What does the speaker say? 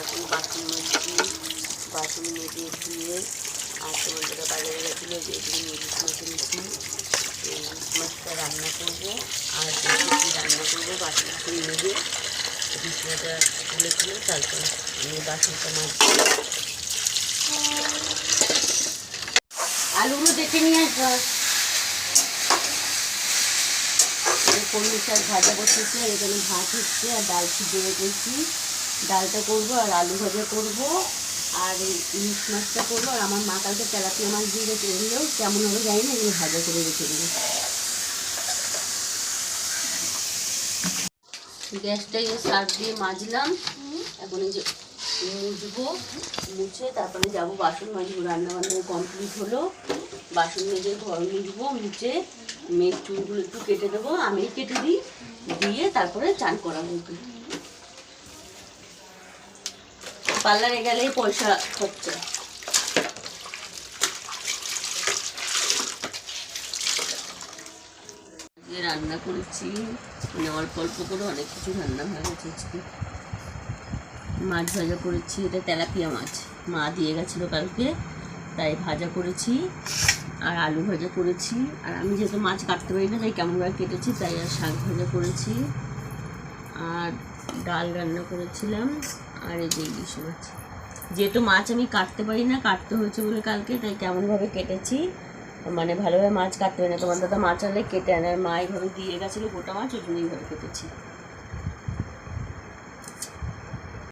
এখন বাসন মাজছি, বাসন মেজে দিয়ে আর তোমাদের বাজারে গেছিলো যে এদিকে ইলিশ মাছ এনেছি, এই ইলিশ মাছটা রান্না করবো। আর কী রান্না করবো বাসন মেজে বিছনাটা তুলেছিল, তারপর আমি বাসনটা মাজছি। আলুগুলো দেখে নিয়ে আসবো। কলমি শাক ভাজা বসেছে, এখানে ভাত হচ্ছে আর ডাল সিদ্ধ রেখেছি। ডালটা করবো আর আলু ভাজা করবো আর এই ইলিশ মাছটা করবো। আর আমার মা কালকে তেলাপিয়া মাছ দিয়ে গেছে, এগুলোও কেমন হবে জানি না, এগুলো ভাজা করে রেখে দেবো। গ্যাসটা সার্ফ দিয়ে মাজলাম, এখন এই যে মুছবো, মুছে তারপরে যাবো বাসন মাজবো। রান্নাবান্না কমপ্লিট হলো, বাসন মেজে ঘর মুছবো, মুছে মেয়ের চুলগুলো একটু কেটে দেবো, আমি কেটে দিই, দিয়ে তারপরে চান করাবো। ওকে পার্লারে গেলেই পয়সা খরচা। রান্না করেছি মানে অল্প অল্প করে অনেক কিছু রান্না হয়ে গেছে। আজকে মাছ ভাজা করেছি, এটা তেলাপিয়া মাছ মা দিয়ে গেছিলো কালকে, তাই ভাজা করেছি। আর আলু ভাজা করেছি, আর আমি যেহেতু মাছ কাটতে পারি না তাই কেমনভাবে কেটেছি, তাই আর শাক ভাজা করেছি। আর ডাল রান্না করেছিলাম, আর এই যে ইলিশ মাছ। যেহেতু মাছ আমি কাটতে পারি না, কাটতে হয়েছে বলে কালকে, তাই কেমনভাবে কেটেছি, মানে ভালোভাবে মাছ কাটতে পারি না। তোমার দাদা মাছ আনলে কেটে আনে, মা এইভাবে দিয়ে গেছিলো গোটা মাছ, ওই জন্য এইভাবে কেটেছি।